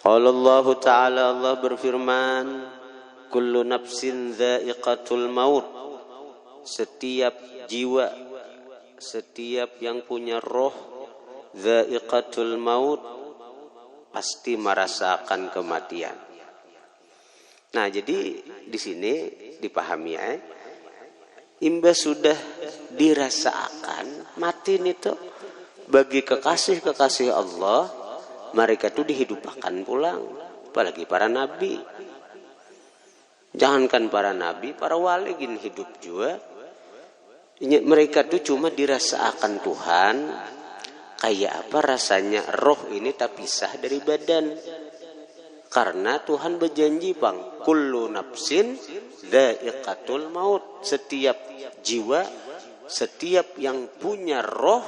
Qala Allah Ta'ala, Allah berfirman, kullu nafsin dha'iqatul maut. Setiap jiwa, setiap yang punya roh, dha'iqatul maut, pasti merasakan kematian. Nah, jadi di sini dipahami ya. Imbas sudah dirasakan mati itu bagi kekasih-kekasih Allah, mereka itu dihidupkan pulang. Apalagi para nabi. Jangankan para nabi, para wali gini hidup juga. Mereka itu cuma dirasakan Tuhan. Kayak apa rasanya roh ini tak pisah dari badan. Karena Tuhan berjanji bang, kullu nafsin dha'iqatul maut. Setiap jiwa, setiap yang punya roh,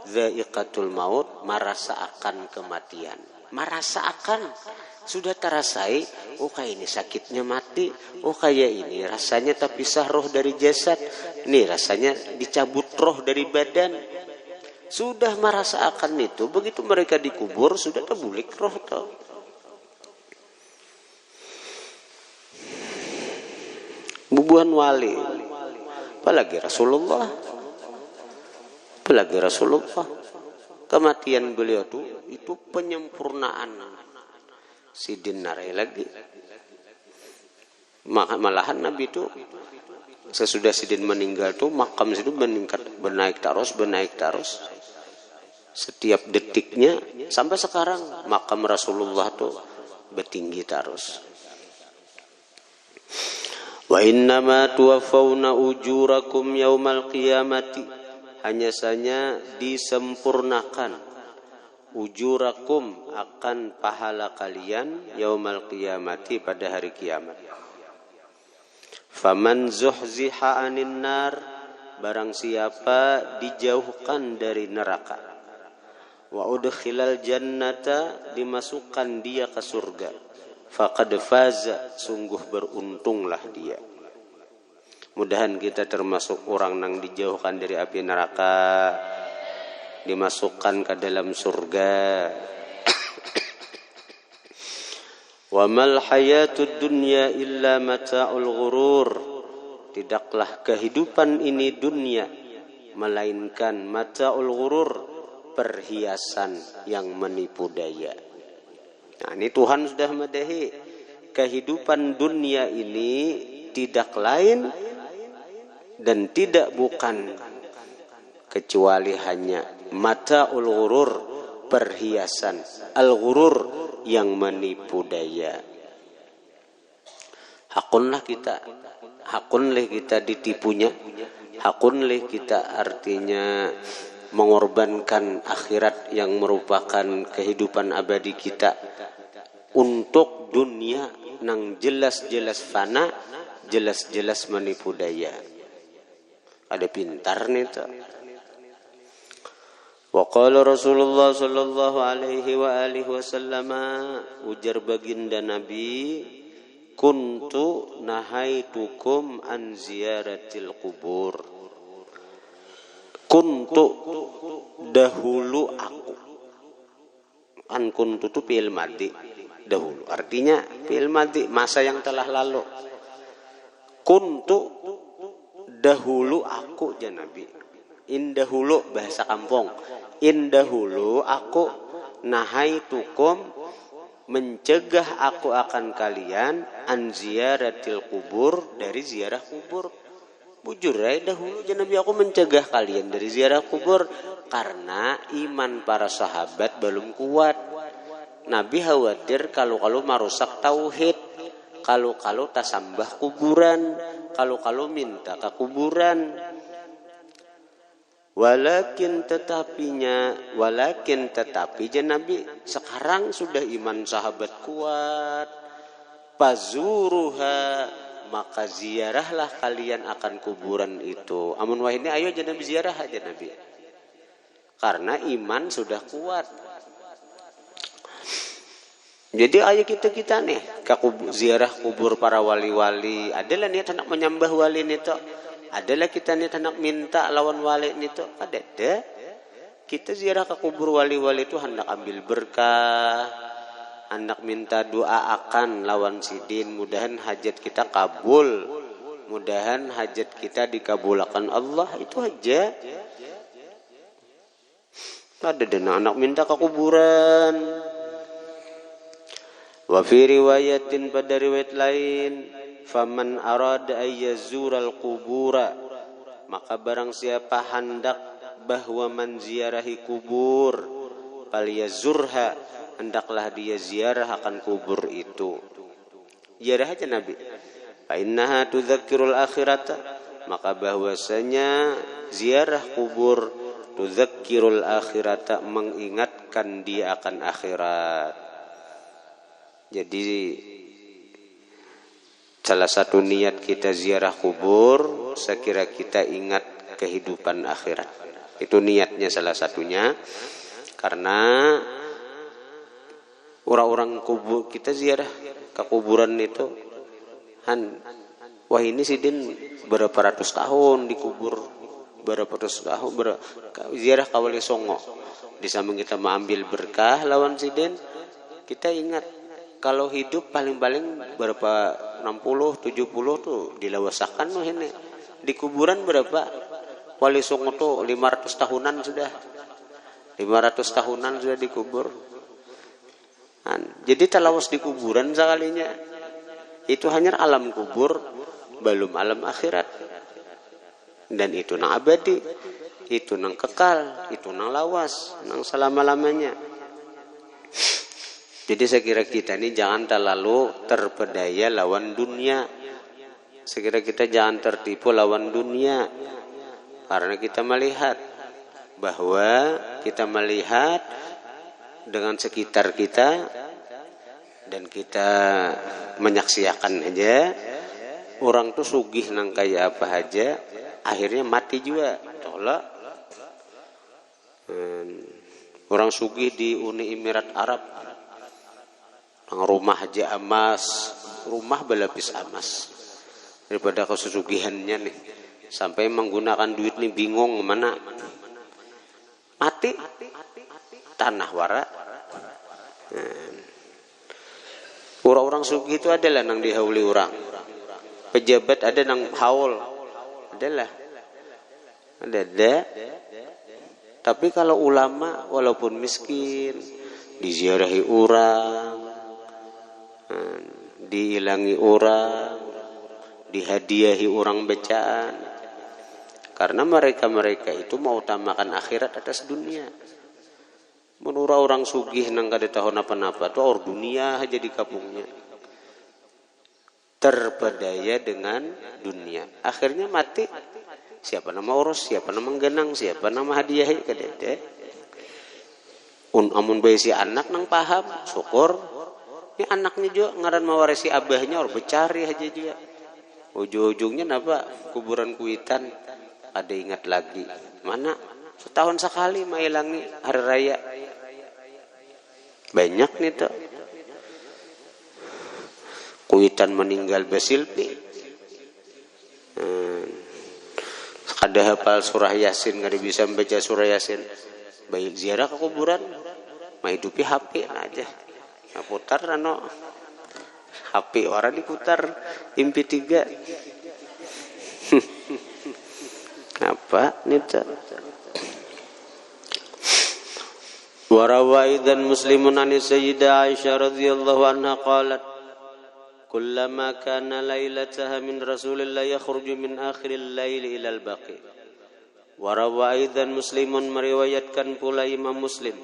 dha'iqatul maut, merasakan kematian. Merasakan, sudah terasai, oh kayak ini sakitnya mati, oh kayak ini rasanya tak pisah roh dari jasad, nih rasanya dicabut roh dari badan. Sudah merasakan itu, begitu mereka dikubur, sudah terbulik roh tuh. Bubuhan wali, apalagi Rasulullah, kematian beliau itu penyempurnaan. Sidin narai lagi, malahan Nabi itu sesudah Sidin meninggal tuh makam itu meningkat, bernaik terus. Setiap detiknya sampai sekarang makam Rasulullah tuh bertinggi terus. Wa innama tuwaffawna ujurakum yaumal qiyamati, hanya saja disempurnakan ujurakum akan pahala kalian yaumal qiyamati pada hari kiamat. Faman zuhziha 'anil nar, barang siapa dijauhkan dari neraka, wa udkhilal jannata, dimasukkan dia ke surga, faqad faza, sungguh beruntunglah dia. Mudahan kita termasuk orang yang dijauhkan dari api neraka, dimasukkan ke dalam surga. Wa mal hayatud dunya illa mata'ul ghurur, tidaklah kehidupan ini dunia melainkan mata'ul ghurur, perhiasan yang menipu daya. Nah, ini Tuhan sudah madahi kehidupan dunia ini tidak lain dan tidak bukan kecuali hanya mata'ul ghurur, perhiasan al-ghurur yang menipu daya. Hakunlah kita ditipunya, hakunlah kita artinya mengorbankan akhirat yang merupakan kehidupan abadi kita untuk dunia nang jelas-jelas fana, jelas-jelas menipu daya. Ada pintar nih tuh. Wa qala Rasulullah sallallahu alaihi wa alihi wasallam, ujar baginda Nabi, kuntu nahaitukum an ziyaratil kubur. Kuntu, dahulu aku. An kuntu itu fi'il madhi, dahulu. Artinya fi'il madhi, masa yang telah lalu. Kuntu, dahulu aku ya Nabi. Indahulu bahasa kampung. Indahulu aku, nahaitukum, mencegah aku akan kalian an ziyaratil kubur, dari ziarah kubur. Bujur ya, dahulu Nabi aku mencegah kalian dari ziarah kubur karena iman para sahabat belum kuat. Nabi khawatir kalau merusak tauhid, kalau tasambah kuburan, kalau minta ke kuburan. Walakin tetapi Nabi sekarang sudah iman sahabat kuat. Pazuruha, maka ziarahlah kalian akan kuburan itu. Amun wahini ayo Nabi ziarah aja Nabi. Karena iman sudah kuat. Jadi ayo kita nih ke ziarah kubur para wali-wali. Adalah niat hendak menyembah wali itu. Adalah kita niat hendak minta lawan wali itu. Ada. Kita ziarah ke kubur wali-wali itu hendak ambil berkah, hendak minta doa akan lawan sidin, mudahan hajat kita kabul, mudahan hajat kita dikabulkan Allah, itu aja. Ada dana anak minta ke kuburan. Wa fi riwayatin, pada riwayat lain, faman arada ayyazural qubura, maka barang siapa hendak bahwa menziarahi kubur, falyazurha, hendaklah dia ziarah akan kubur itu. Ziarah aja Nabi. Fa innaha tudzakkirul akhirata, maka bahwasanya ziarah kubur tudzakkirul akhirata, mengingatkan dia akan akhirat. Jadi salah satu niat kita ziarah kubur, sekira kita ingat kehidupan akhirat. Itu niatnya salah satunya. Karena orang-orang kubur kita ziarah ke kuburan itu, wah ini sidin berapa ratus tahun dikubur, berapa ratus tahun ziarah ke Wali Songo. Di samping kita mengambil berkah lawan sidin, kita ingat kalau hidup paling-paling berapa 60 70 tuh dilawasakan loh ini. Di kuburan berapa? Wali Songo tuh 500 tahunan sudah. 500 tahunan sudah dikubur. Jadi talawas di kuburan sekalinya. Itu hanya alam kubur, belum alam akhirat. Dan itu nang abadi, itu nang kekal, itu nang lawas, nang selama-lamanya. Jadi saya kira kita ini jangan terlalu terpedaya lawan dunia. Saya kira kita jangan tertipu lawan dunia. Karena kita melihat bahwa kita melihat dengan sekitar kita, dan kita menyaksikan aja orang tuh sugih nang kayak apa aja, akhirnya mati juga. Tolak orang sugih di Uni Emirat Arab, rumah aja emas, rumah berlapis emas, daripada kesusugihannya nih, sampai menggunakan duit nih bingung mana mati tanah wara. Orang-orang sugih itu adalah nang dihauli orang, pejabat ada nang haul, adalah ada. Tapi kalau ulama walaupun miskin diziarahi orang, diilangi orang, dihadiahi orang bacaan, karena mereka itu mau utamakan akhirat atas dunia. Menurut orang sugih nang kada tahu napa-napa tuh or dunia aja di kampungnya, terpedaya dengan dunia, akhirnya mati. Siapa nama urus, siapa nama genang, siapa nama hadiahi kadede. Amun bayi si anak nang paham syukur. Ini anaknya juga ngaran mewarisi abahnya or becari aja juga. Ujung-ujungnya napa kuburan kuitan ada ingat lagi. Mana setahun sekali mailangi hari raya. Banyak nih tuh. Kuitan meninggal besilpi. Ada hafal surah Yasin, kada bisa membaca surah Yasin. Baik ziarah ke kuburan, mah hidupi HP aja. Nah, putar rano HP orang diputar MP3. Apa nita? Warawaidan Muslimun an Sayyidah Aisyah radhiyallahu anha qalat kullama kana lailataha min Rasulillah yakhruju min akhiril lail ila al-baqi. Warawaidan Muslimun, meriwayatkan pula Imam Muslim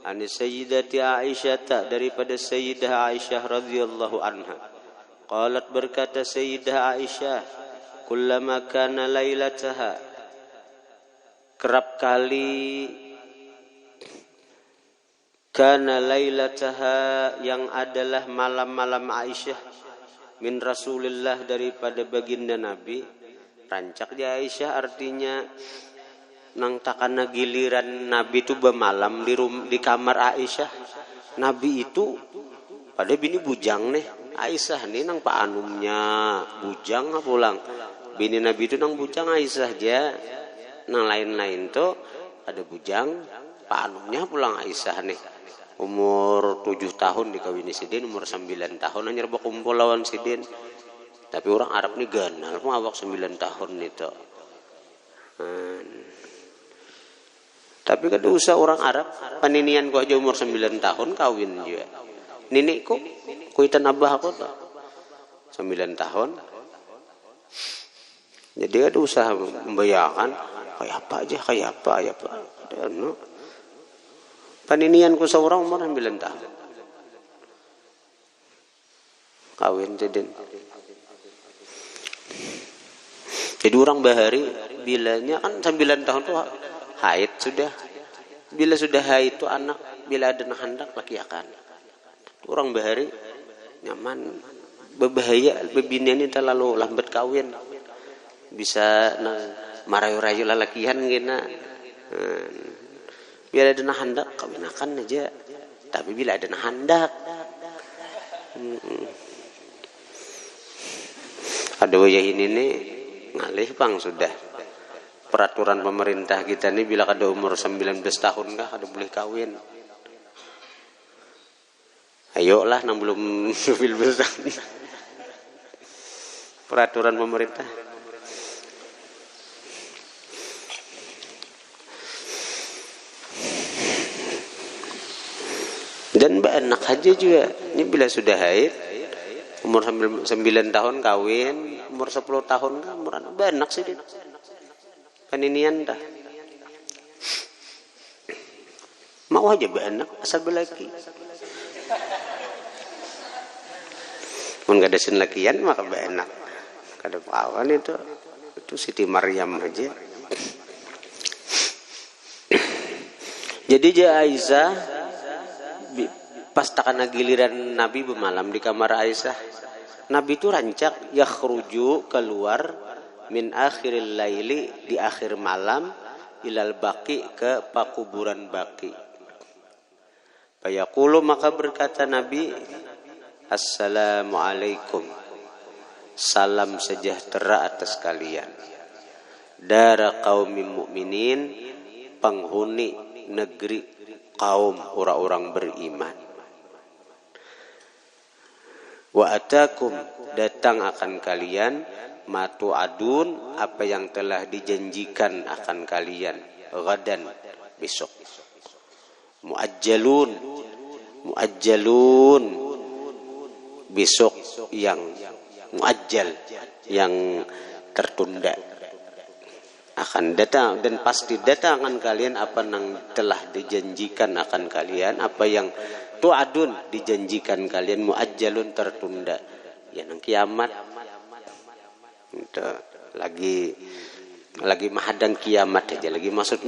an Sayyidati Aisyah, daripada Sayyidah Aisyah radhiyallahu anha. Qalat, berkata Sayyidah Aisyah, kullama kana lailataha, kerap kali kana lailataha, yang adalah malam-malam Aisyah, min Rasulillah, daripada baginda Nabi. Rancak di Aisyah artinya nang takana giliran Nabi itu bermalam di kamar Aisyah. Nabi itu pada bini bujang nih, Aisyah nih nang pak anumnya bujang pulang. Bini Nabi itu nang bujang Aisyah aja, nang lain-lain tuh ada bujang pak anumnya pulang Aisyah nih. umur 7 tahun dikawini sidin, umur 9 tahun hanya berkumpul lawan sidin. Tapi orang Arab nih ganal, awak 9 tahun itu. Tapi kada usah orang Arab, paninian ku aja umur 9 tahun kawin juga. Ninikku, kuitan abah aku tuh 9 tahun. Jadi kada usah membayangkan kayak apa. Dan paninian ku seorang umur 9 tahun. Kawin jadi. Jadi orang bahari bilanya kan 9 tahun tuh haid sudah. Bila sudah haid itu anak, bila ada hendak laki akan. Orang bahari nyaman, berbahaya, bebinian ini terlalu lambat kawin. Bisa marayu-rayu lalakian gina. Bila ada hendak kawin akan aja. Tapi bila ada hendak ada wajah ini nih ngalih bang sudah. Peraturan pemerintah kita nih bila kada umur 19 tahun kah kada boleh kawin. Ayolah nang belum 19 tahun. Peraturan pemerintah. Dan enak aja juga. Ini bila sudah haid umur 9 tahun kawin, umur 10 tahun kan umur anak enak sih. Paninian dah. Mau aja enak asal belaki. Mun kada sin lakian maka enak. Kada awan itu Siti Maryam aja. Jadi Aisyah pas takana giliran Nabi bermalam di kamar Aisyah, Nabi itu rancak yakhruju keluar min akhiril laili di akhir malam ilal baqi ke pakuburan Baqi. Fayaqulu maka berkata Nabi, Assalamualaikum, salam sejahtera atas kalian. Dara qaumim mu'minin, penghuni negeri kaum orang-orang beriman. Wa atakum, datang akan kalian matu adun, apa yang telah dijanjikan akan kalian gadan, besok. Muajjalun besok yang muajjal, yang tertunda akan datang, dan pasti datang akan kalian apa yang telah dijanjikan akan kalian, apa yang tu'adun dijanjikan kalian, muajjalun tertunda, ya nang kiamat. Lagi mahadang kiamat aja lagi, maksud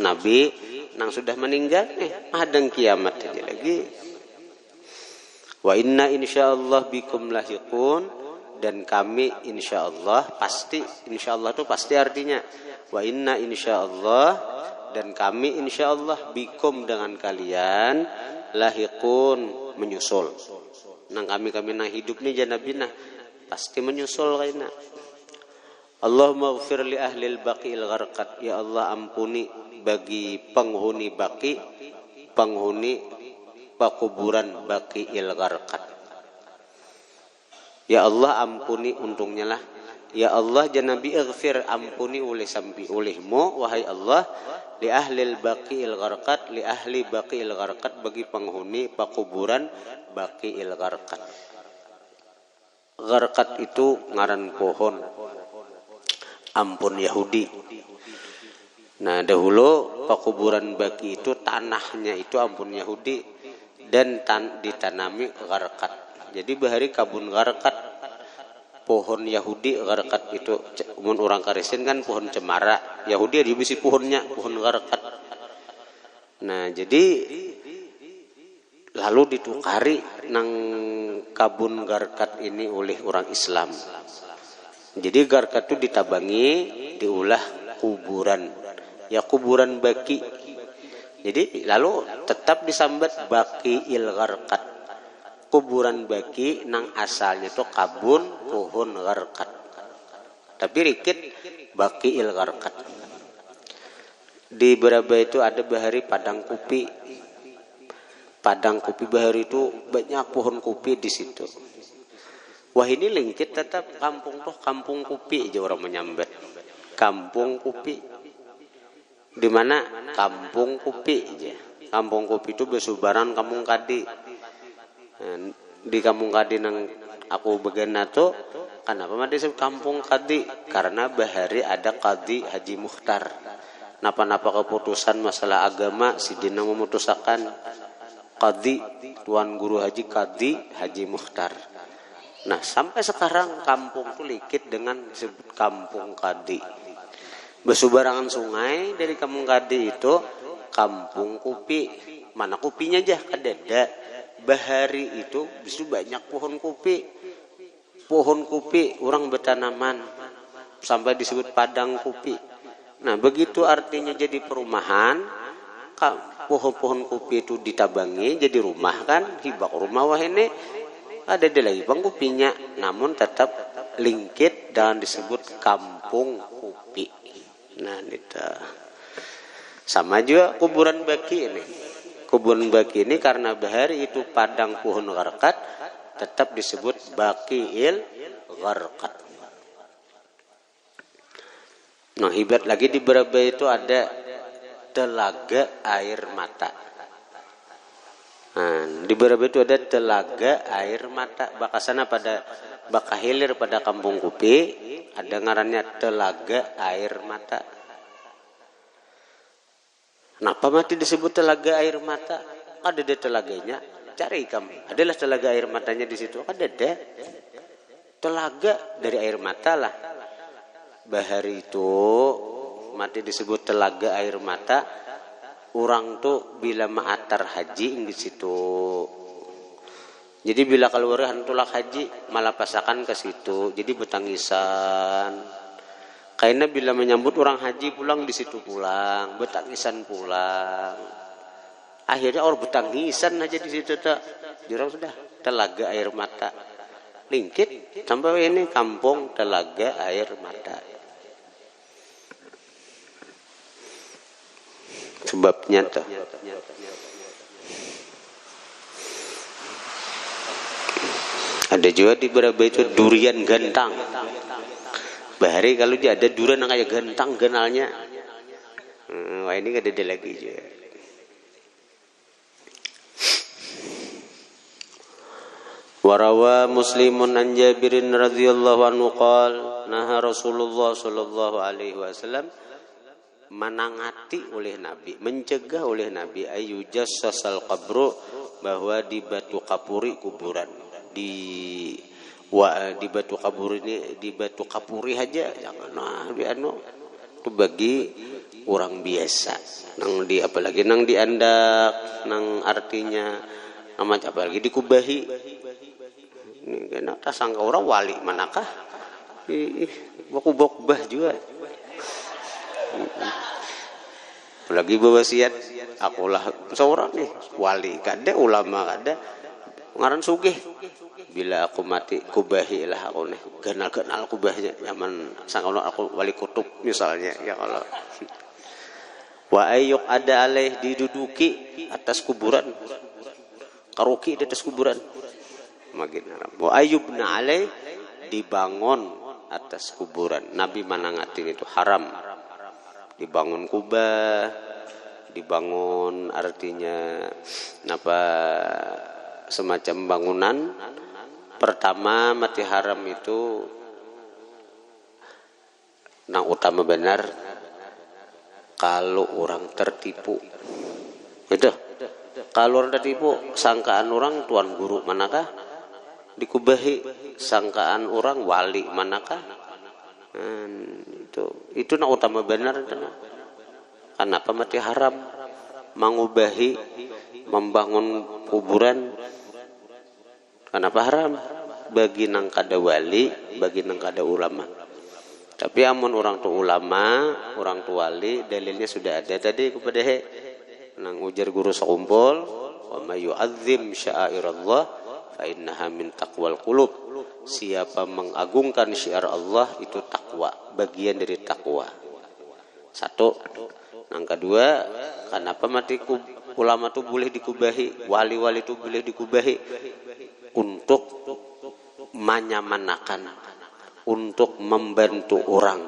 Nabi nang sudah meninggal mahadang kiamat aja lagi. Wa inna insyaallah bikum lahiqun, dan kami insyaallah pasti, insyaallah itu pasti artinya wa inna insyaallah, dan kami insyaallah bikum dengan kalian lahiqun, menyusul. Nang kami nang hidup nih janabina pasti menyusul kaina. Allahumma ighfir li ahli al-baqi al-gharqad, ya Allah ampuni bagi penghuni Baqi, penghuni pakuburan Baqi al-gharqad. Ya Allah ampuni, untungnya lah. Ya Allah janabi ighfir, ampuni oleh sampai olehmu wahai Allah, li ahli al-baqi al-gharqad, li ahli Baqi al-gharqad, bagi penghuni pakuburan Baqi al-gharqad. Gharqad itu ngaran pohon ampun Yahudi. Nah dahulu pakuburan Baqi itu tanahnya itu ampun Yahudi dan ditanami gharqad. Jadi bahari kabun gharqad, pohon Yahudi gharqad itu mun orang Kristen kan pohon cemara, Yahudi dia bisi pohonnya pohon gharqad. Nah jadi lalu ditukari nang kabun gharqad ini oleh orang Islam. Jadi gharqad itu ditabangi, diulah kuburan, ya kuburan Baqi. Jadi lalu tetap disambat Baqi il-gharqad, kuburan Baqi nang asalnya itu kabun pohon gharqad, tapi rikit Baqi il-gharqad. Di Beraba itu ada bahari padang kupi. Padang kopi Bahari itu banyak pohon kopi di situ. Wah ini lingkit tetap kampung tuh kampung kopi aja orang menyambat. Kampung kopi. Di mana kampung kopi aja. Kampung kopi itu besubaran kampung Kadi. Di kampung Kadi nang aku bagian nato, kenapa mah disebut kampung Kadi? Karena Bahari ada Kadi Haji Mukhtar. Napa-napa keputusan masalah agama si dina memutusakan Kadi, Tuan Guru Haji Kadi Haji Mukhtar. Nah sampai sekarang kampung itu likit dengan disebut kampung Kadi. Besubarangan sungai dari kampung Kadi itu kampung kopi. Mana kopinya aja kadada. Bahari itu bisa banyak pohon kopi. Pohon kopi orang bertanaman sampai disebut padang kopi. Nah begitu artinya jadi perumahan, pohon-pohon kopi itu ditabangi jadi rumah kan, hibak rumah wah ini ada di lagi bang kopinya, namun tetap lingkit dan disebut kampung kopi. Nah itu sama juga kuburan baki ini. Kuburan baki ini karena Bahari itu padang pohon garkat, tetap disebut Baqiil Gharqad. Nah hebat lagi di Beraba itu ada telaga air mata. Nah, di Beraba itu ada telaga air mata. Bakasana pada Bakahilir pada kampung kopi ada ngarannya telaga air mata. Kenapa mati disebut telaga air mata? Ada di telaganya. Cari kami. Adalah telaga air matanya di situ. Ada deh. Telaga dari air mata lah. Bahari itu mati disebut telaga air mata. Orang tuh bila maatar haji di situ. Jadi bila keluar hantulak haji malah pasakan ke situ. Jadi betangisan. Karena bila menyambut orang haji pulang di situ pulang, betangisan pulang. Akhirnya orang betangisan aja di situ tak. Jurang sudah telaga air mata. Lingkit sampai ini kampung telaga air mata. Sebabnya tuh. Ada juga di Beraba itu durian gantang. Bahari kalau dia ada durian yang kayak gantang genalnya. Wah ini gak ada lagi juga. Warawa Muslimun an Jabirin radhiyallahu anhu qala naha Rasulullah sallallahu alaihi wasallam menangati oleh Nabi, mencegah oleh Nabi ayu jassasal qabru bahwa di batu kapuri kuburan. Di batu kapuri ini di batu kapuri aja jangan itu bagi orang biasa. Nang di apalagi nang diandak nang artinya nama apalagi dikubahi. Ini kena tasangka orang wali manakah? Bakubah juga. Apalagi bewasiat akulah seorang nih wali kada ulama kada ngaran sugih bila aku mati kubahi lah aku nih kenal kubahnya zaman sangkono aku wali kutub misalnya ya kalau wa ayyuk ada alaih diduduki atas kuburan karuki di atas kuburan makin haram wa ayyubna alaih dibangun atas kuburan. Nabi manangatin itu haram. Dibangun kubah, dibangun artinya apa semacam bangunan. Pertama mati haram itu nang utama benar kalau orang tertipu. Itu kalau orang tertipu sangkaan orang tuan guru manakah? Dikubahi sangkaan orang wali manakah? Itu nak utama benar itu. Kenapa mati haram mengubahi membangun kuburan? Kenapa haram? Bagi nang kada wali, bagi nang kada ulama. Tapi amun orang tu ulama, orang tu wali, dalilnya sudah ada tadi kepada nang ujar guru sekumpul, wa may yu'azzim sya'airallah fa innaha min taqwal qulub. Siapa mengagungkan syiar Allah itu takwa, bagian dari takwa. Satu. Yang kedua, kenapa mati ulama itu boleh dikubahi, wali-wali itu boleh dikubahi untuk menyamanakan, untuk membantu orang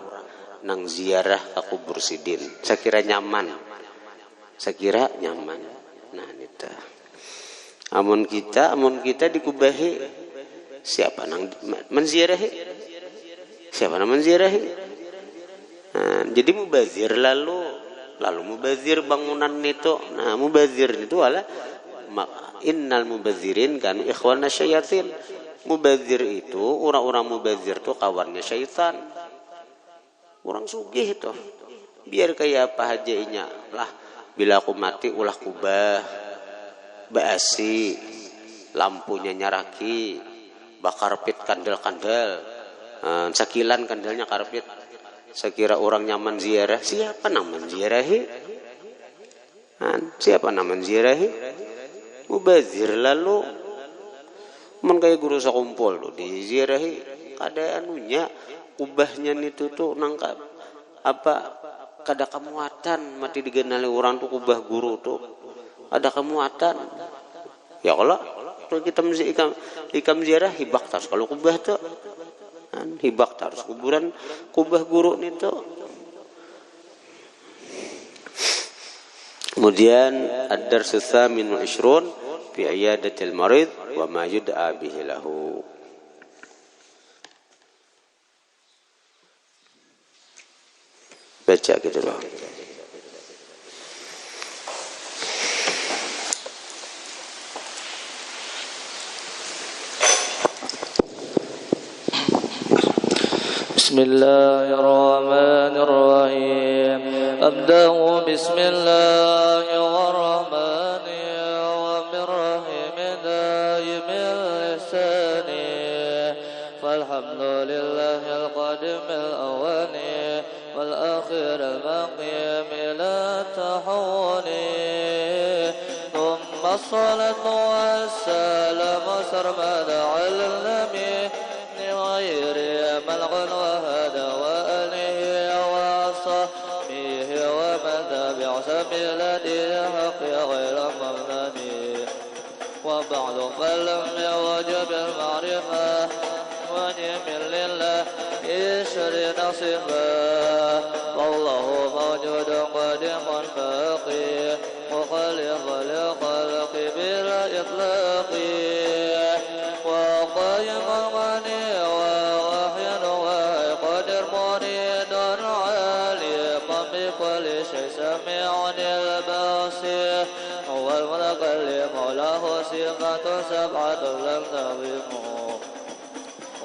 nang ziarah ke kubur sidin. Saya kira nyaman. Nah nita. Amun kita dikubahi, siapa nang menziarahi? Siapa nang menziarahi? Nah, jadi mubazir lalu mubazir bangunan itu. Nah, mubazir itu adalah innal mubazirin kan ikhwana syayatin. Mubazir itu orang-orang mubazir itu kawannya syaitan. Orang sugih itu. Biar kayak apa hajainya lah, bila aku mati ulah kubah baasi, lampunya nyaraki, bakar pit kandel-kandel, sakilan kandelnya karpet. Sekira orang nyaman ziarah, siapa nama ziarahi? Siapa nama ziarahi? Mubazir lalu men kayak guru sakumpul tuh di ziarahi kada anunya ubahnya itu tuh nangkap apa kada kemuatan mati digenali orang tuh ubah guru tuh ada kemuatan ya kalau kita mesti ikam ziarah hibak tas kalau kubah tuh hibak terus kuburan kubah guru itu. Kemudian ad-darsu tsamin wa 20 fi iyadatil marid wa ma yud'a bihi lahu. Baca gitu loh. بسم الله الرحمن الرحيم أبدأ بسم الله الرحمن الرحيم دائم الإحسان فالحمد لله القادم الأول والآخر الباقي بلا تحول ثم الصلاة والسلام سرمدا على النبي غير ملغ وهدى وآله وصحبه ومن تبع سبيل الحق غير مغنمي وبعد فلم يوجب المعرفة وجب لله يشر نصفا والله موجود قديم باقي مخلق لخلق بلا إطلاق وقائم الغني بكل شيء سميع البصير هو المتكلم له صيغة سبعة لم تضمه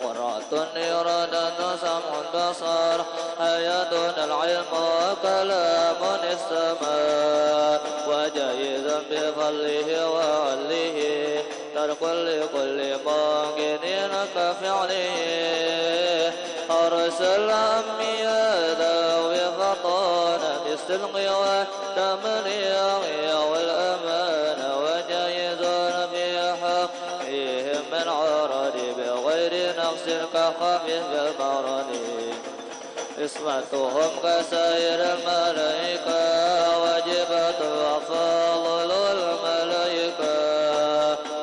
قرأة إرادة سمع بصر حياة العلم وكلام السماء وجيزا بفضله وعله ترك لكل ممكن كفعله أرسل أنبياء ذوي فطان بالصدق والتبليغ والأمان وجيز في حقهم من عرض بغير نقص كخفيف بالمرض اسمتهم كسائر الملائكة واجبة وفضل الملائكة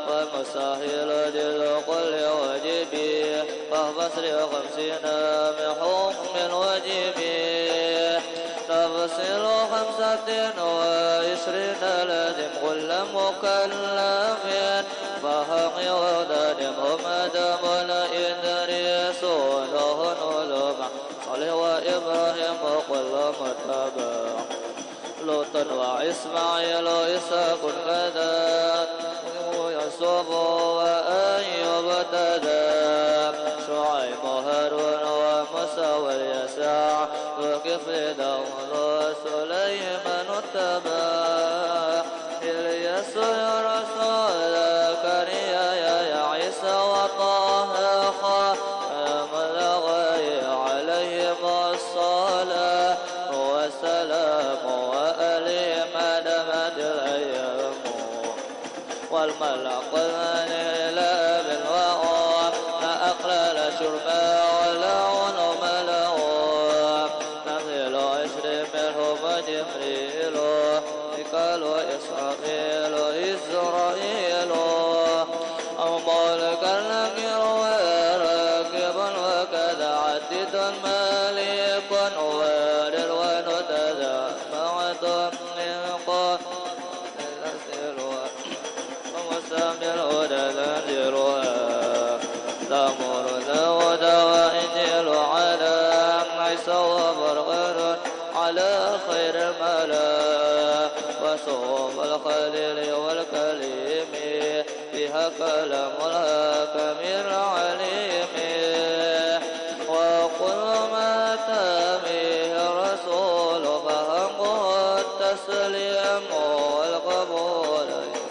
والمستحيل لكل واجب فبصر 50 من حكم الواجب تفصيل 25 لازم كل مكلف فحق ودانهم آدم إدريس ونوح علوم صالح وإبراهيم وكل متبع لوط وإسماعيل وإسحاق كذا ويوسف وأيوب تذا شعيب وهارون وموسى واليسع وكفل داود وسليمان اتبع إلياس رسول زكريا يا عيسى وطه خاتم الأنبياء عليهم الصلاة والسلام وآلهم دامت الأيام والملك إلى بالوعى أقلل شربا ولعن ملعون نزل 20 ملك الأمير وراكب وكذا عدد مليك ورضوان تجمعت من قبل ومستمر تنزلها تمر ذود وإنجيل على عيسى وبرغر على خير الملا وصوم الخليل والكليم فيها كلام الحكم العليم وكل ما تاميه الرسول فهمه التسليم والقبول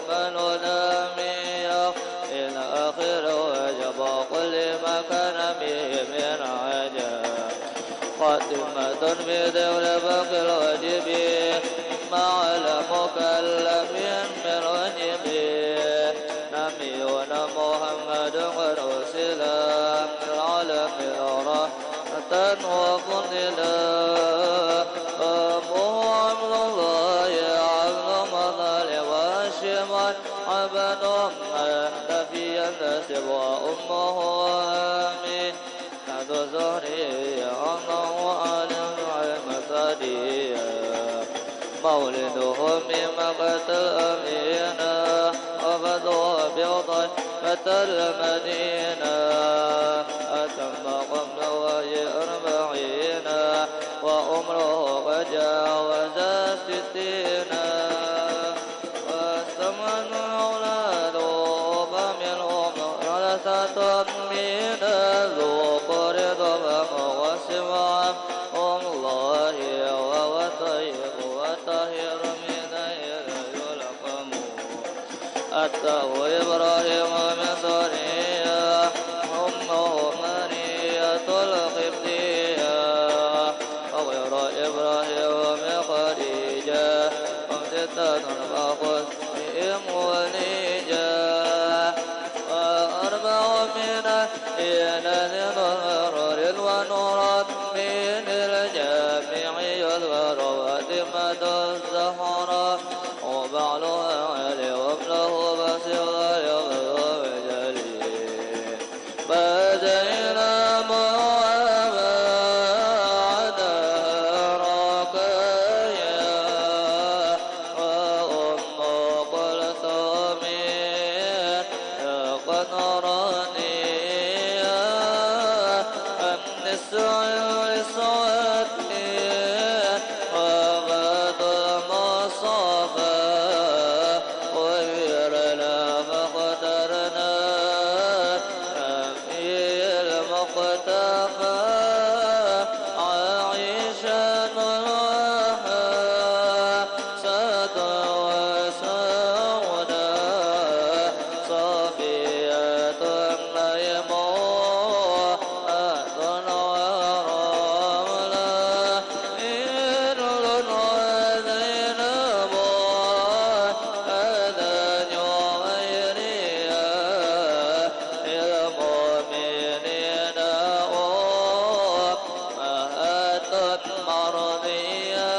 من ناميه إلى آخر وجب كل ما كان به من عجب خاتمة بدول باقي الواجب مع المكلف من واجب نبينا محمد قد أرسل العالم رحمة وفضلا أبوه عبد الله عبد مطلب وهاشما عبد نبيا نسب وأمه آمين عبد زهري الله أعلم المسادية مولده بمكة الأمينة وفتوى بطيبة المدينة أتم قبل وجه 40 وعمره قد جاوز 60 واستمن أولاده فمنهم 3 من الذكور ضبط وسمع الله وهو طيب وطهير من يلقم أتاه إبراهيم من سوريا أمه مرية القبطية وغير إبراهيم من خديجة وستة فخذ بهم وليجا وأربع من إناث ظهر ونورات من الجامع يظهر واتمة الزهراء وبعلها علي وابنه بصير يغضو بجليل فجئنا موعد ركيا وأم كلثوم قد رانيا أمن السعير صوتي وغد مصافى ويرنا فاخترنا في المقتفى عائشة نلوها سد وسودا صفية ميمونة ورملة إرل وزينب أذن وغيرها المؤمنين أمهات مرضية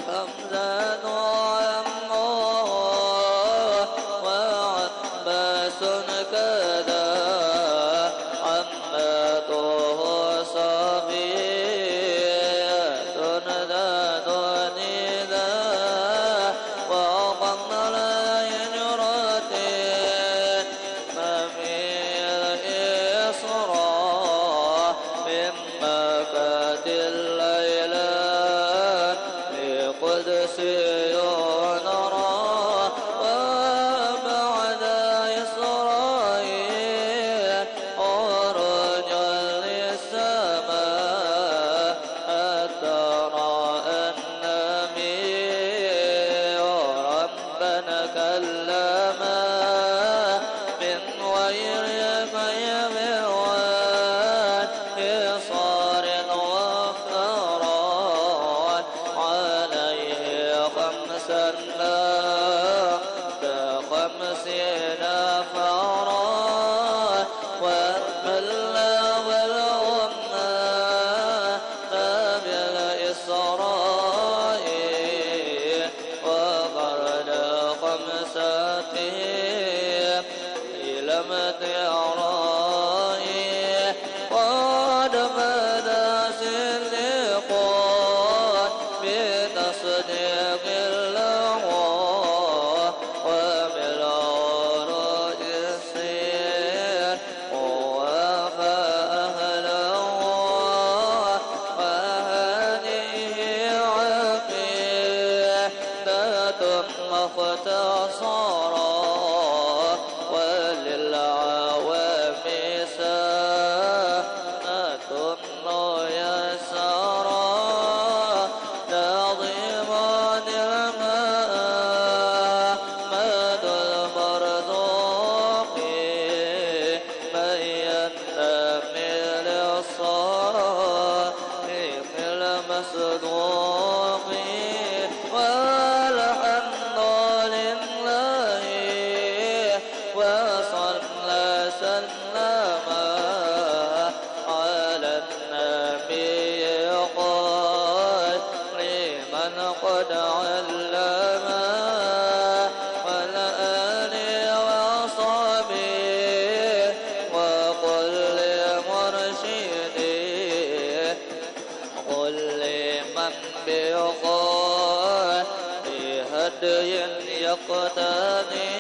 حمزة وعمه وعباس كذا عمته صفية ذات ندى وقمن العين رتين ما في الإسراء من مكة الليلة لقدس ينرى وبعد إسرائيل لم تعرائي قد بدا صدقون بتصديق الله وبالعروج السير ووفى أهله وهذه عقيدة مختصرة وللعوام سنة ميسرة نظيمان المأمد المرزوق من ينتمي للصالح المصدوق والحمد لله وصلى سلم على النبي قال لمن قد علم والآل وصحبه وقل لمرشدي قل لمن بقال بهدي يقتدي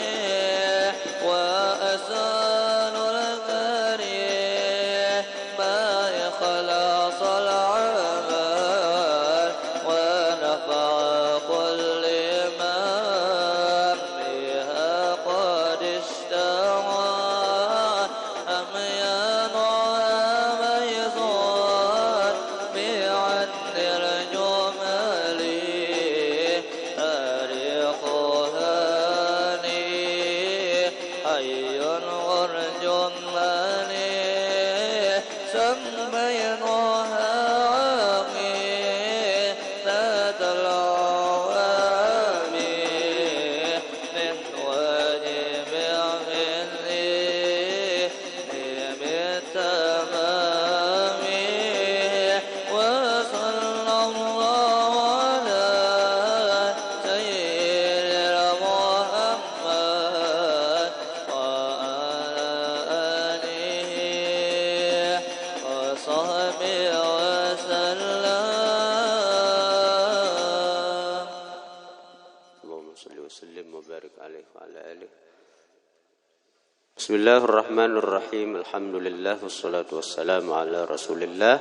وأسأل الكريم ما إخلاص العمل ونفع كل من بها قد اشتغل أم ينعم يزول بعد الجمل تاريخها حي والجمال سميناها عقيدة العوام من واجب عمله بالتمام وصلى الله على سيدنا محمد وعلى آله وصحبه وسلم. Allahumma salli wa sallim wa barik alaihi wa ala alihi. Bismillahirrahmanirrahim. Alhamdulillah wassalatu wassalamu ala Rasulillah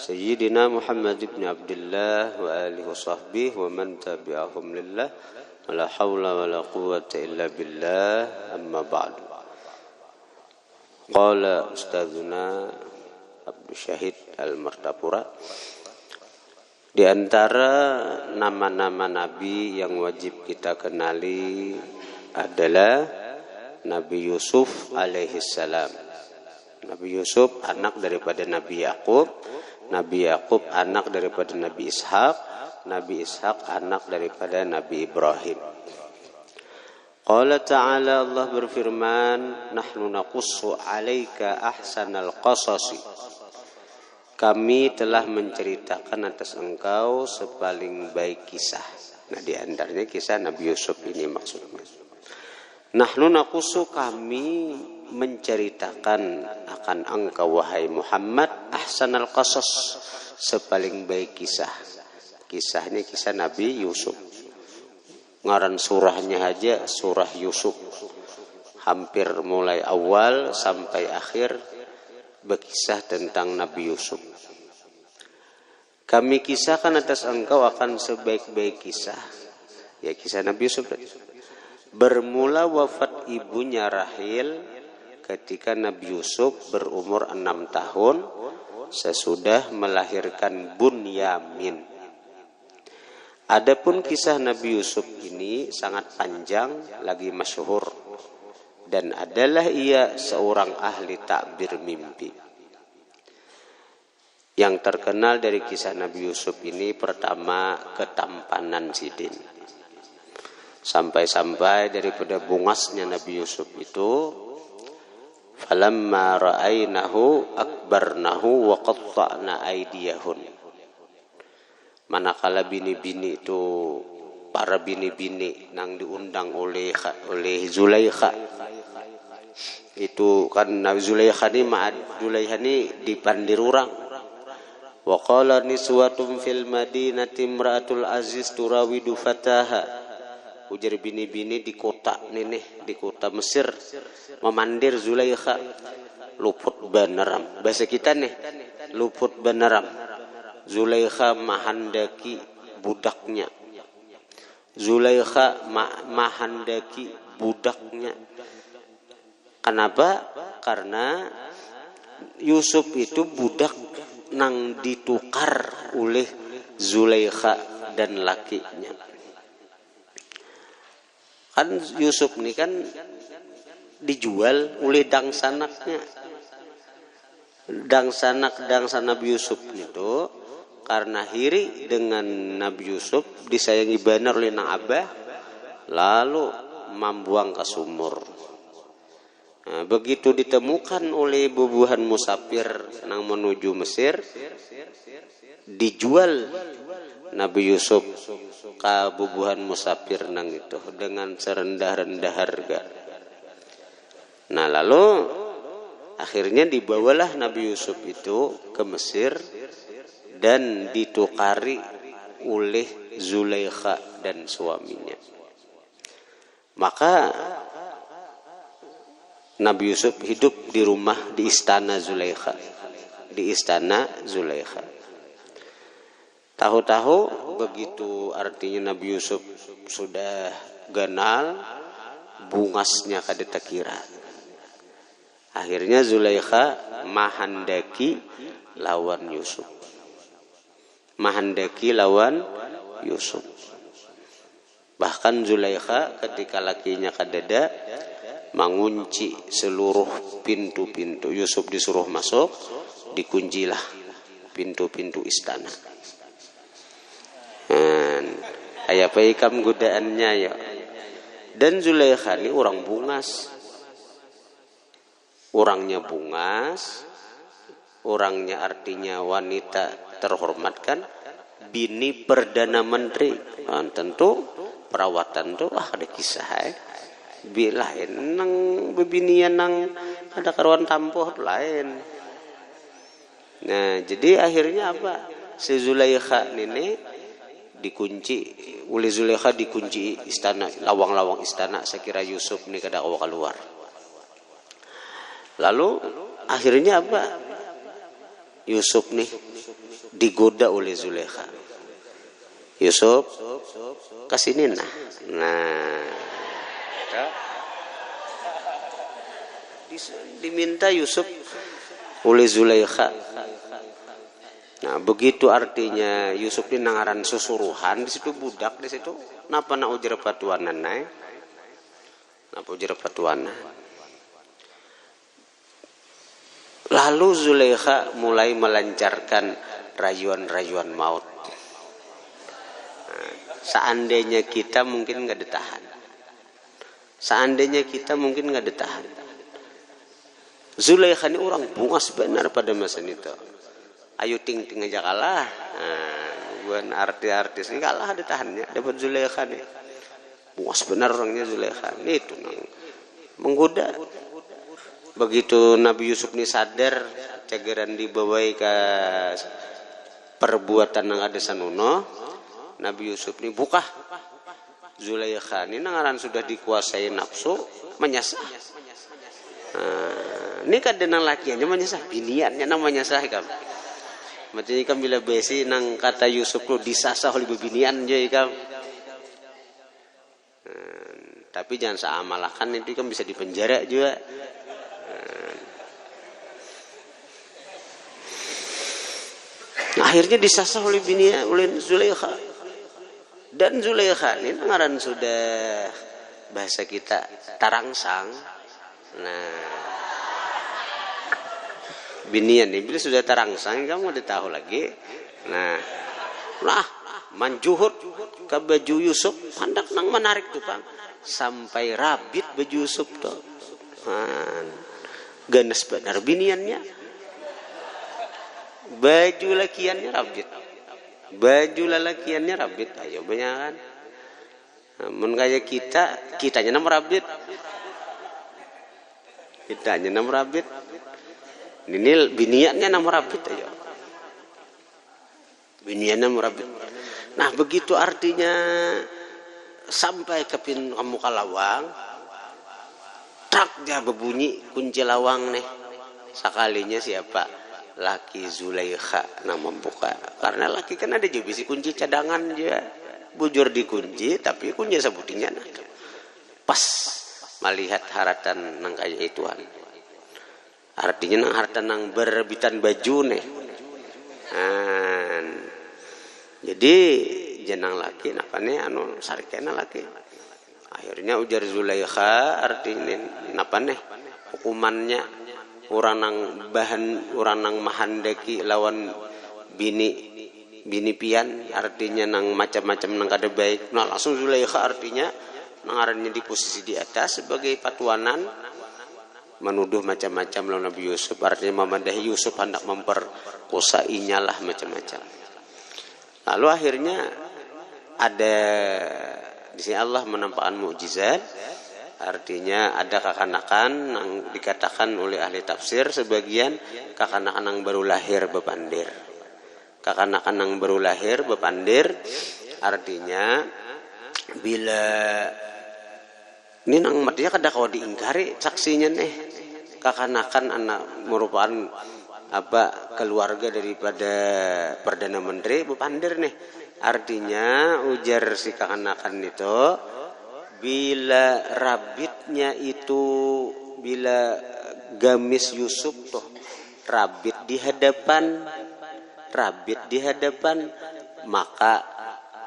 Sayyidina Muhammad ibn Abdullah wa alihi wa sahbihi wa man tabi'ahum lillah wa la hawla wa la quwwata illa billah amma ba'du. Qala Ustadzuna Abdul Syahid Al-Martapura, di antara nama-nama Nabi yang wajib kita kenali adalah Nabi Yusuf alaihi salam. Nabi Yusuf anak daripada Nabi Yakub, Nabi Yakub anak daripada Nabi Ishak, Nabi Ishak anak daripada Nabi Ibrahim. Qala ta'ala, Allah berfirman, nahnu naqussu 'alaika ahsanal qasasi. Kami telah menceritakan atas engkau sepaling baik kisah. Nah, di antaranya kisah Nabi Yusuf ini maksudnya. Nahnu naqussu, kami menceritakan akan engkau wahai Muhammad ahsanal qasas, sepaling baik kisah. Kisahnya kisah Nabi Yusuf. Ngaran surahnya aja surah Yusuf. Hampir mulai awal sampai akhir berkisah tentang Nabi Yusuf. Kami kisahkan atas engkau akan sebaik-baik kisah. Ya, kisah Nabi Yusuf. Bermula wafat ibunya Rahil ketika Nabi Yusuf berumur 6 tahun sesudah melahirkan Bunyamin. Adapun kisah Nabi Yusuf ini sangat panjang, lagi masyhur, dan adalah ia seorang ahli takbir mimpi. Yang terkenal dari kisah Nabi Yusuf ini pertama ketampanan Sidin. Sampai-sampai daripada bungasnya Nabi Yusuf itu, falamma ra'ainahu akbarnahu wa qatta'na aydiyahun. Manakala bini-bini itu, para bini-bini yang diundang oleh Zulaikha Itu kan Nabi Zulaikha ni ma'ad Zulaikha ni dipandir orang. Wa qala niswatun fil madinati imra'atul aziz turawidu fataha. Ujar bini-bini di kota nih, di kota Mesir memandir Zulaikha. Luput beneram. Bahasa kita nih, luput beneram. Zulaikha mahandaki budaknya. Zulaikha mahandaki budaknya. Kenapa? Karena Yusuf itu budak nang ditukar oleh Zulaikha dan lakinya. Kan Yusuf ini kan dijual oleh dangsanaknya. Dangsanak Nabi Yusuf itu karena hiri dengan Nabi Yusuf disayangi benar oleh nang abah, lalu membuang ke sumur. Nah, begitu ditemukan oleh bubuhan musafir nang menuju Mesir, dijual Nabi Yusuf ke bubuhan musafir nang itu dengan serendah-rendah harga. Nah, lalu akhirnya dibawalah Nabi Yusuf itu ke Mesir dan ditukari oleh Zulaikha dan suaminya. Maka Nabi Yusuf hidup di rumah di istana Zulaikha. Di istana Zulaikha. Tahu-tahu begitu artinya Nabi Yusuf sudah ganal, bungasnya kada takira. Akhirnya Zulaikha mahandaki lawan Yusuf. Mahandaki lawan Yusuf. Bahkan Zulaikha ketika lakinya kadada mengunci seluruh pintu-pintu. Yusuf disuruh masuk, dikuncilah pintu-pintu istana. Kayak apa ikam godaannya ya. Dan Zulaikha ini orang bungas. Orangnya bungas, orangnya artinya wanita terhormat kan, bini Perdana Menteri. Tentu perawatan tuh ada kisah bilain nang bebinian nang ada karuan tampoh lain. Nah, jadi akhirnya apa? Si Zulaikha ini dikunci, oleh Zulaikha dikunci istana, lawang-lawang istana. Saya kira Yusuf nih kada keluar. Lalu akhirnya apa? Yusuf nih digoda oleh Zulaikha. Yusuf kasih nah. Diminta Yusuf oleh Zulaikha. Nah, begitu artinya Yusuf ini nangaran susuruhan, di situ budak di situ. Napa nak ujar patuanan naik? Napa ujar patuanan? Lalu Zulaikha mulai melancarkan rayuan-rayuan maut. Nah, seandainya kita mungkin nggak ditahan. Seandainya kita mungkin nggak ditahan. Zulaikha ini orang bungas benar pada masa itu. Ayo ting-ting aja kalah. Bukan artis-artis ini kalah ditahannya. Dapat Zulaikha nih. Bungas benar orangnya Zulaikha. Ini itu menggoda. Begitu Nabi Yusuf ini sadar cageran dibawai ke perbuatan yang ada sanuno, Nabi Yusuf ini buka. Zulaikha ini nangaran sudah dikuasai nafsu, menyasah. Ini kadang lakiannya menyasah, biniannya namanya sah kam. Macam kam bila besi nang kata Yusuf lu disasah oleh binian je kam. Tapi jangan seamalahkan itu kan bisa dipenjara juga. Akhirnya disasah oleh binian, oleh Zulaikha. Dan Zulaikha ini ngaran sudah bahasa kita tarangsang. Nah, binian ini bila sudah tarangsang kamu udah tahu lagi. Nah, manjuhut ke baju Yusuf, hendak nang menarik tuh Bang. Sampai rabit baju Yusuf tuh. Ganas benar biniannya. Baju lakiannya rabit. Baju lelakiannya rabit. Ayo banyak kan. Namun kayak kitanya nama rabit. Kitanya nam rabit. Ini biniannya nam rabit aja. Biniannya nam rabit. Nah begitu artinya sampai ke pintu muka lawang, trak dia berbunyi kunci lawang nih. Sekalinya siapa? Laki Zulaikha yang membuka. Karena laki kan ada juga bisi kunci cadangan juga. Bujur dikunci tapi kunci sebutinya nah. Pas melihat haratan nang kaya ituan. Artinya nang haratan nang berbitan baju nih. Jadi jenang laki napa nih anu sarikena laki. Akhirnya ujar Zulaikha artinya napa nih hukumannya orang nang bahan orang nang mahandeki lawan bini pian artinya nang macam-macam nang kada baik. Nah langsung Zulaikha artinya nangarannya di posisi di atas sebagai patuanan menuduh macam-macam lawan Nabi Yusuf, artinya memadahi Yusuf hendak memperkosainya lah macam-macam. Lalu akhirnya ada di sini Allah menampakkan mukjizat, artinya ada kakanakan yang dikatakan oleh ahli tafsir sebagian kakanakan yang baru lahir bepandir. Kakanakan yang baru lahir bepandir artinya bila ini nang matinya kada kau diingkari saksinya nih kakanakan anak merupakan apa keluarga daripada Perdana Menteri bepandir nih. Artinya ujar si kakanakan itu bila rabitnya itu bila gamis Yusuf tuh rabit di hadapan maka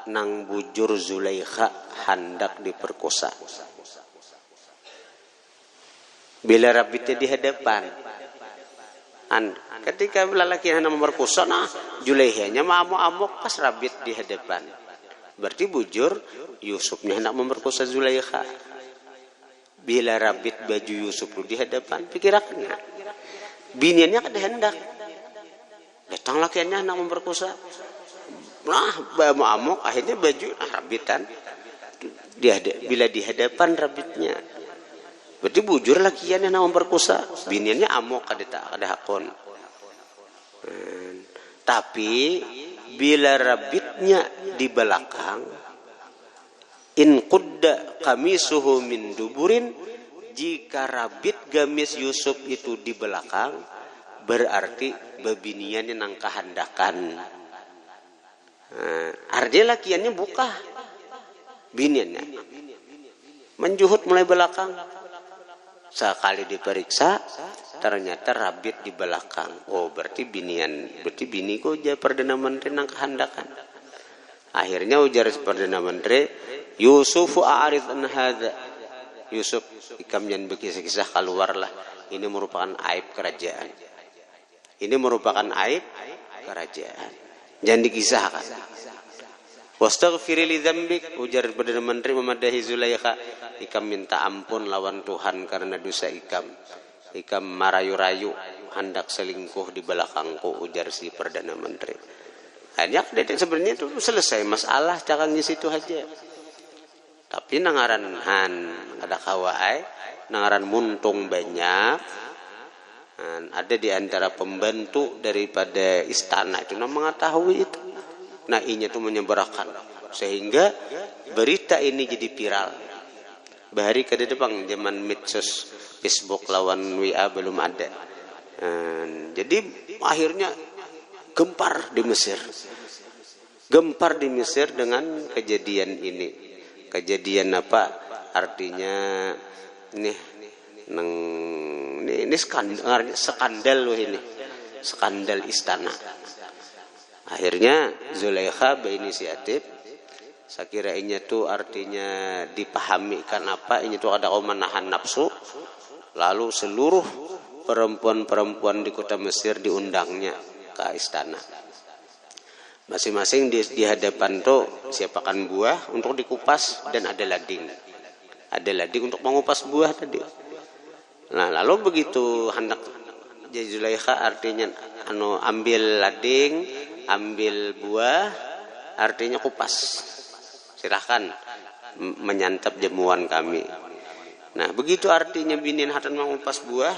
nang bujur Zulaikha hendak diperkosa. Bila rabitnya di hadapan, ketika lelaki hendak memperkosa, nah Zulaikhanya amuk-amuk pas rabit di hadapan. Berarti bujur Yusufnya hendak memperkosa Zulaikha. Bila rabit baju Yusuf di hadapan, pikirannya biniannya kada hendak. Datang lakiannya hendak memperkosa. Nah, amuk akhirnya baju rabitan. Bila di hadapan rabitnya. Berarti bujur lakiannya hendak memperkosa. Biniannya amuk kada hakon. Tapi bila rabitnya di belakang, in qudda qamisuhu min duburin, jika rabit gamis Yusuf itu di belakang, berarti bebiniannya nang kehandakan. Artinya lakiannya buka, biniannya menjuhut mulai belakang. Sekali diperiksa, ternyata rabit di belakang. Oh, berarti bini kok jadi Perdana Menteri nang kehandakan. Akhirnya ujar Perdana Menteri, Yusufu a'rid an hadza. Yusuf ikam yang berkisah-kisah keluarlah. Ini merupakan aib kerajaan. Ini merupakan aib kerajaan. Jangan dikisahkan. Wastaghfiri li dzambik, ujar Perdana Menteri memadahi Zulaikha, ikam minta ampun lawan Tuhan karena dosa ikam. Ikam marayu-rayu hendak selingkuh di belakangku, ujar si Perdana Menteri. Hanya sebenarnya itu selesai masalah cakang di situ aja. Tapi nangaran ada kawai, nangaran muntung banyak. Ada di antara pembantu daripada istana itu mengetahui itu. Nah inya itu menyebarkan sehingga berita ini jadi viral. Bahari ke depan zaman medsos Facebook lawan WA belum ada. Jadi akhirnya gempar di Mesir. Gempar di Mesir dengan kejadian ini. Kejadian apa? Artinya ini skandal loh ini. Skandal istana. Akhirnya Zulaikha berinisiatif. Saya kira ini tuh artinya dipahami kan apa? Ini tuh ada menahan nafsu. Lalu seluruh perempuan-perempuan di kota Mesir diundangnya ke istana. Masing-masing di hadapan tuh siapakan buah untuk dikupas dan ada lading. Ada lading untuk mengupas buah tadi. Nah lalu begitu hendak Zulaikha artinya ambil lading, ambil buah, artinya kupas. Silahkan menyantap jamuan kami. Nah, begitu artinya binian hatan mengupas buah,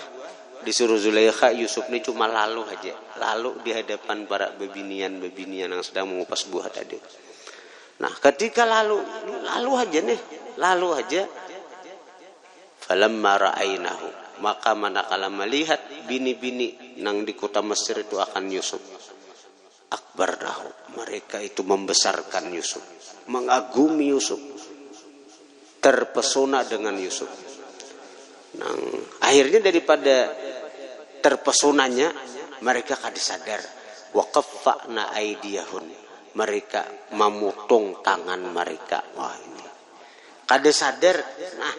disuruh Zulaikha, Yusuf ini cuma lalu aja, lalu di hadapan para bebinian yang sedang mengupas buah tadi. Nah, ketika lalu aja, falamma ra'ainahu, maka manakala melihat bini-bini nang di kota Mesir itu akan Yusuf, akbarnahu, mereka itu membesarkan Yusuf, mengagumi Yusuf, terpesona dengan Yusuf. Nah, akhirnya daripada terpesonanya, mereka kada sadar, wa qaffa'na aydiyahun, mereka memotong tangan mereka. Wah, ini kada sadar. Nah,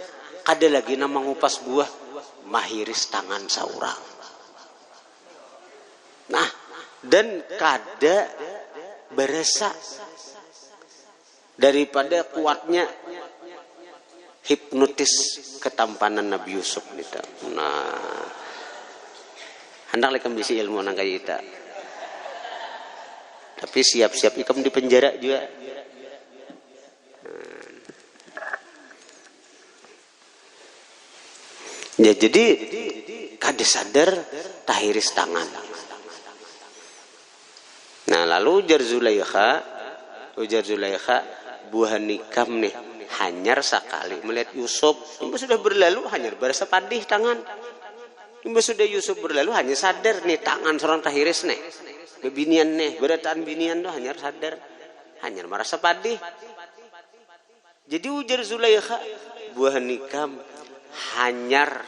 kada lagi nama ngupas buah, mahiris tangan seorang. Nah, dan kada berasa daripada kuatnya hipnotis ketampanan Nabi Yusuf nita. Nah, hendak lekam bisi ilmu nang kaya kita. Tapi siap-siap ikam di penjara juga. Ya, jadi kada sadar tahiris tangan. Nah, lalu ujar Zulaikha, buah nikam nih, hanyar sekali melihat Yusuf. Imbas sudah berlalu hanyar berasa padih tangan. Imbas sudah Yusuf berlalu hanya sadar nih tangan seorang tahiris nih. Bebinian nih, berataan binian tuh hanyar sadar, hanyar merasa padih. Jadi ujar Zulaikha, buah nikam hanyar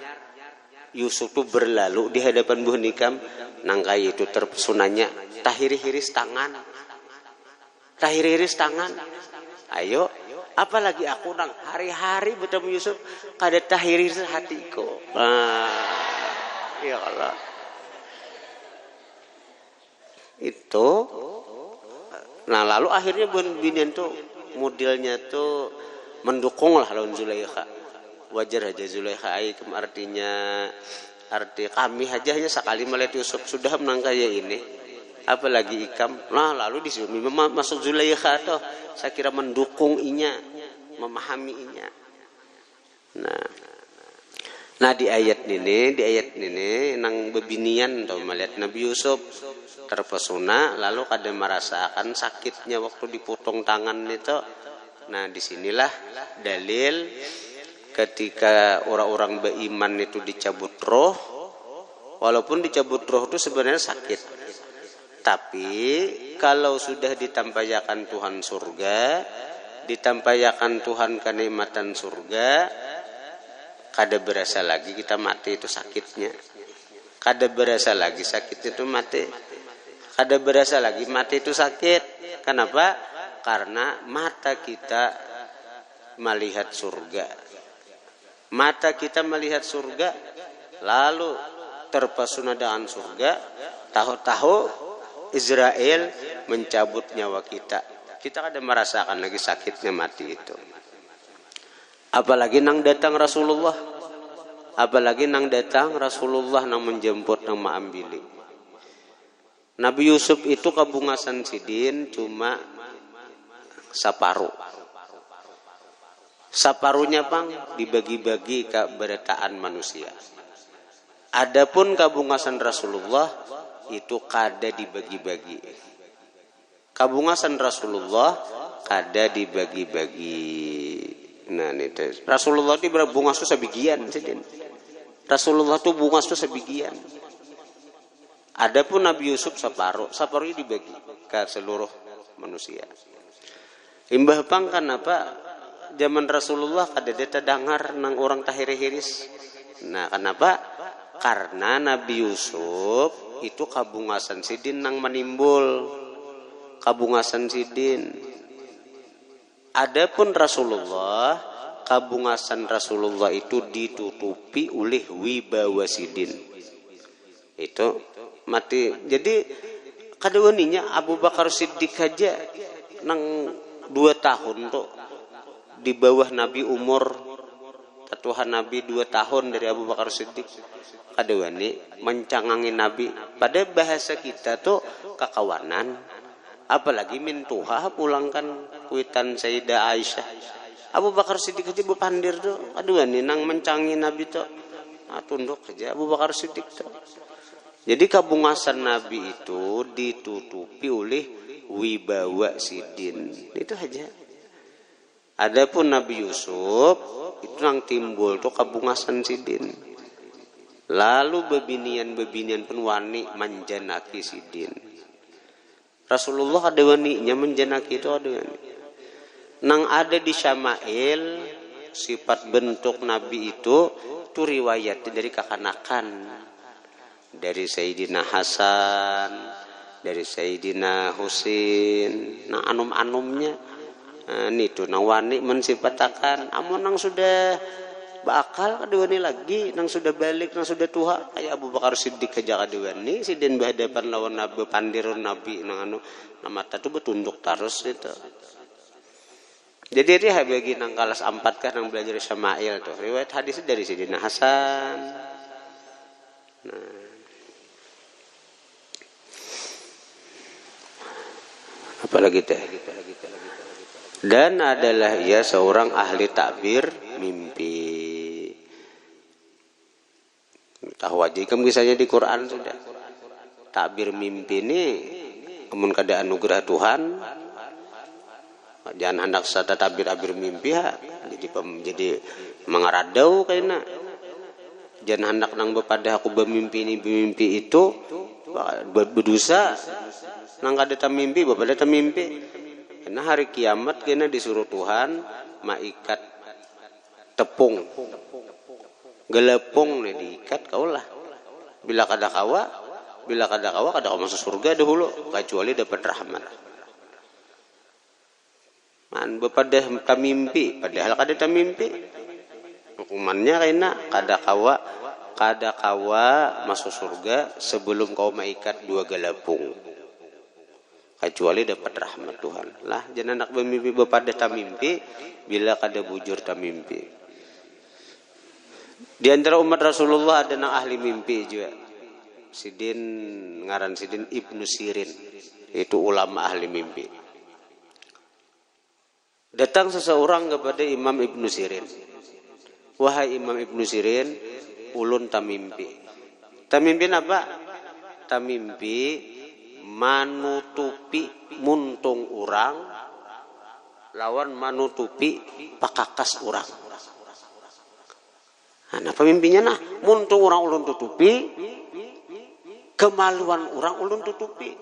Yusuf tuh berlalu di hadapan buah nikam, nangkai itu terpesonanya tahiriris tangan. Ayo, apalagi aku nang hari-hari bertemu Yusuf kada tahiriris hatiku. Ya Allah. Itu. Nah, lalu akhirnya binian tuh modelnya tuh mendukung lah lawan Zulaikha. Wajar aja Zulaikha aikum, arti kami hanya sekali melihat Yusuf sudah menang kaya ini, apalagi ikam. Nah, lalu disuruh masuk Zulaikha tuh, saya kira mendukung inya, memahami inya. Nah di ayat ini nang bebinian tuh melihat Nabi Yusuf terpesona, lalu kada merasakan sakitnya waktu dipotong tangan itu. Nah, disinilah dalil ketika orang-orang beriman itu dicabut roh, walaupun dicabut roh itu sebenarnya sakit, tapi kalau sudah ditampayakan Tuhan surga, ditampayakan Tuhan kenikmatan surga, kada berasa lagi kita mati itu sakitnya, kada berasa lagi sakit itu mati, kada berasa lagi mati itu sakit. Kenapa? Karena mata kita melihat surga. Mata kita melihat surga, lalu terpesona dengan surga, tahu-tahu Israel mencabut nyawa kita. Kita kada merasakan lagi sakitnya mati itu. Apalagi nang datang Rasulullah, nang menjemput, nang maambili. Nabi Yusuf itu kabungasan sidin cuma saparunya pang dibagi-bagi ke berataan manusia. Adapun kabungasan Rasulullah itu kada dibagi-bagi. Kabungasan Rasulullah kada dibagi-bagi. Nah, itu Rasulullah itu berbungas tu sebagian. Rasulullah tu bungas tu sebagian. Adapun Nabi Yusuf saparuh dibagi ke seluruh manusia. Imbah pang kenapa zaman Rasulullah kada deta dengar nang orang tahirihiris. Nah, kenapa? Karena Nabi Yusuf itu kabungasan sidin nang menimbul. Kabungasan sidin. Adapun Rasulullah, kabungasan Rasulullah itu ditutupi oleh wibawa sidin. Itu mati. Jadi kaduaninya Abu Bakar Siddiq aja nang 2 tahun tuh di bawah Nabi umur Tuhan Nabi 2 tahun dari Abu Bakar Siddiq. Kadawani mencangangin Nabi. Pada bahasa kita tuh kakawanan. Apalagi min tuha pulangkan kuitan Sayyidah Aisyah. Abu Bakar Siddiq aja bepandir tuh. Aduh ini nang mencangi Nabi tuh. Nah, tunduk aja Abu Bakar Siddiq tuh. Jadi kabungasan Nabi itu ditutupi oleh wibawa sidin. Itu aja. Adapun Nabi Yusuf itu nang timbul tuh kabungasan sidin. Lalu bebinian pun wani manjanaki sidin. Rasulullah ada waninya menjanaki itu ada wani. Nang ada di Syama'il sifat bentuk Nabi itu riwayatnya dari kakanakan, dari Sayyidina Hasan, dari Sayyidina Husin. Nah anum-anumnya ini tuh nang wani mensifatakan amun nang sudah bakal kadewani lagi, nang sudah balik, nang sudah tua kayak Abu Bakar Siddiq aja kadewani sidin berhadapan lawan Nabi pandirun Nabi nang anu nama tuh betunduk terus itu. Jadi dia bagi nang kelas 4 kan nang belajar Syama'il tuh. Riwayat hadis dari Sayyidina Hasan. Nah. Apalagi teh? Dan adalah ia seorang ahli takbir mimpi. Tahu aja kan misalnya di Quran sudah. Takbir mimpi ini amun kada anugerah Tuhan. Jangan hendak sada tabir-abir mimpi ha. Jadi mengaradau kayaknya. Jangan hendak nang bepada aku bermimpi itu berdosa. Nang kada tamimpi bepada tamimpi. Karena hari kiamat kena disuruh Tuhan maikat tepung. Gelepung nih diikat kaulah. Bila kada kawa kada masuk surga dahulu kecuali dapat rahmat. Man bepada tamimpi padahal kada tamimpi hukumannya kena kada kawa masuk surga sebelum kau maikat 2 galapung kecuali dapat rahmat Tuhan lah. Jangan nak bermimpi bepada tamimpi bila kada bujur tamimpi. Di antara umat Rasulullah ada nang ahli mimpi juga. Ngaran Sidin Ibnu Sirin itu ulama ahli mimpi. Datang seseorang kepada Imam Ibnu Sirin. Wahai Imam Ibnu Sirin, ulun tamimpi. Tamimpi apa? Tamimpi manutupi muntung urang lawan manutupi pakakas urang. Nah, pemimpinya nah muntung urang ulun tutupi, kemaluan urang ulun tutupi.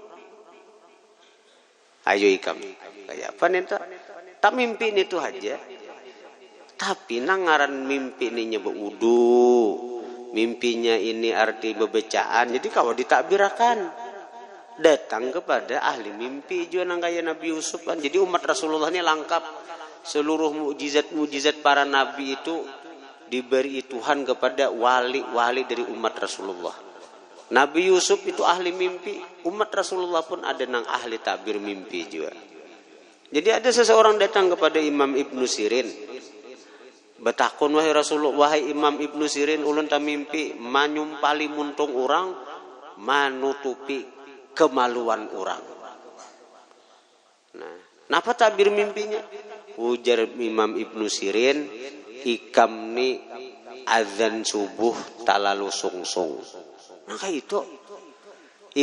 Ayo ikam. Kayak apa nih tak? Tak mimpi itu aja. Tapi nangaran mimpi ini nyebut wudu. Mimpinya ini arti bebecaan. Jadi kalau ditakbirakan datang kepada ahli mimpi juga nang kaya Nabi Yusuf kan. Jadi umat Rasulullah ini lengkap. Seluruh mukjizat para nabi itu diberi Tuhan kepada wali-wali dari umat Rasulullah. Nabi Yusuf itu ahli mimpi. Umat Rasulullah pun ada nang ahli takbir mimpi juga. Jadi ada seseorang datang kepada Imam Ibnu Sirin. Betakun wahai Rasulullah, wahai Imam Ibnu Sirin, ulun tamimpi manyumpali muntung orang, manutupi kemaluan orang. Nah, napa takbir mimpinya? Ujar Imam Ibnu Sirin, ikam ni azan subuh talalu sungsung. Nah kayak itu.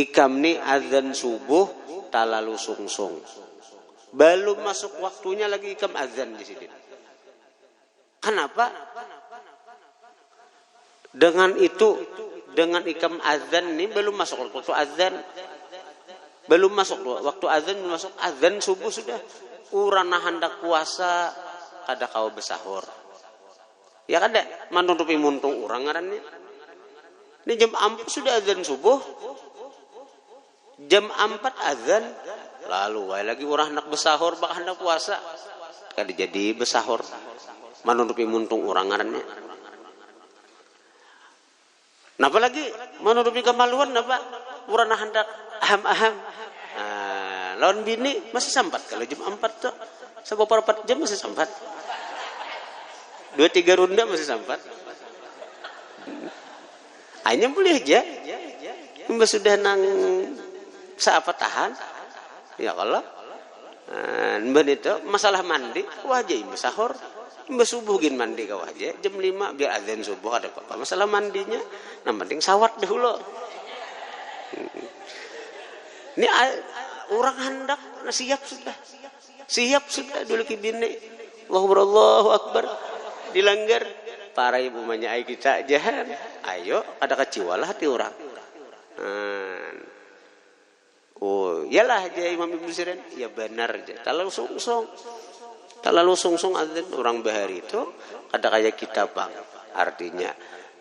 Ikam ni azan subuh talalu sungsung. Belum masuk waktunya lagi ikam azan di sini. Kenapa? Dengan itu, dengan ikam azan ini belum masuk waktu azan. Belum masuk waktu azan, belum masuk azan subuh sudah. Urana hendak puasa kada kau besahur. Ya kada manutupi muntung urang ngarannya. Ini jam 4 sudah azan subuh. Jam 4 azan. Lalu lagi orang hendak besahur bak hendak puasa. Kada jadi besahur. Manutupi muntung urang ngarannya. Napa lagi manutupi kemaluan napa? Urana hendak aham-aham. Lawan bini masih sampat kalau jam 4 tuh. Seberapa 4 jam masih sampat. 2-3 ronda masih sampat. Hanya boleh aja. Mbak sudah nang seapa tahan. Ya Allah. Ben itu masalah mandi wajah imbe sahur imbe subuh gin mandi ka wajah jam 5 biar azan subuh ada apa masalah mandinya nah penting sawat dulu ini orang hendak siap sudah dulu kibine Allahu akbar dilanggar para ibu manyai kita jahan ayo ada keciwalah hati orang oh iyalah aja Imam Ibnu Sirin ya benar aja talalu sungsung azan orang bahari itu ada kayak kita bang artinya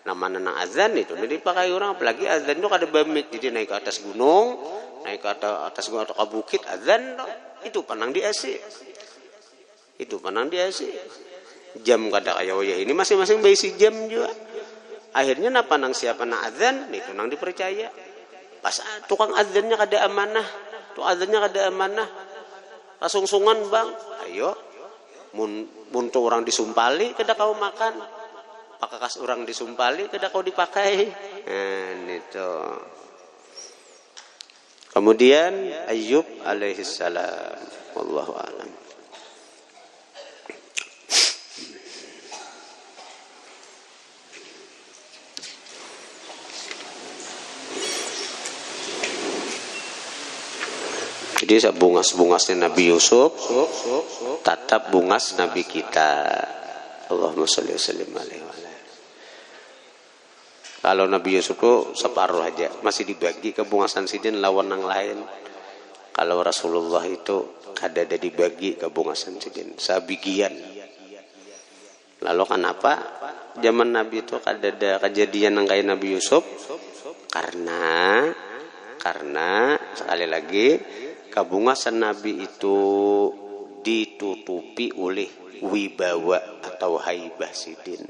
nama azan itu dipakai orang apalagi azan itu ada bamik jadi naik ke atas gunung atau ke bukit azan itu panang di AC jam kada kayak ya ini masing-masing berisi jam juga akhirnya napa nang siapa na azan itu nang dipercaya pas tukang azannya kada amanah kasungsungan bang ayo mun orang disumpali kada kau makan pakakas orang disumpali kada kau dipakai itu kemudian Ayub alaihissalam wallahu a'lam. Jadi bungas-bungasnya Nabi Yusuf tatap bungas Nabi kita. Allahumma sholli wa sallim alaihi wa sallam. Kalau Nabi Yusuf itu separuh aja masih dibagi ke bungasan sidin lawan yang lain. Kalau Rasulullah itu kada ada dibagi ke bungasan sidin sabigian. Lalu kenapa zaman Nabi itu kada ada kejadian yang kayak Nabi Yusuf? Karena sekali lagi kabungasan Nabi itu ditutupi oleh wibawa atau haibah sidin.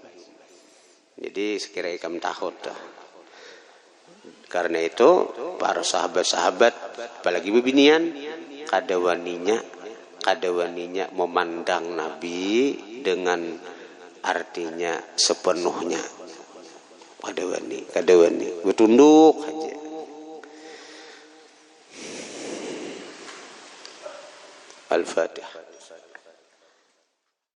Jadi sekira ikam tahun dah. Karena itu para sahabat-sahabat apalagi bebinian kada waninya memandang Nabi dengan artinya sepenuhnya. Kada wani bertunduk aja. Al-Fatihah.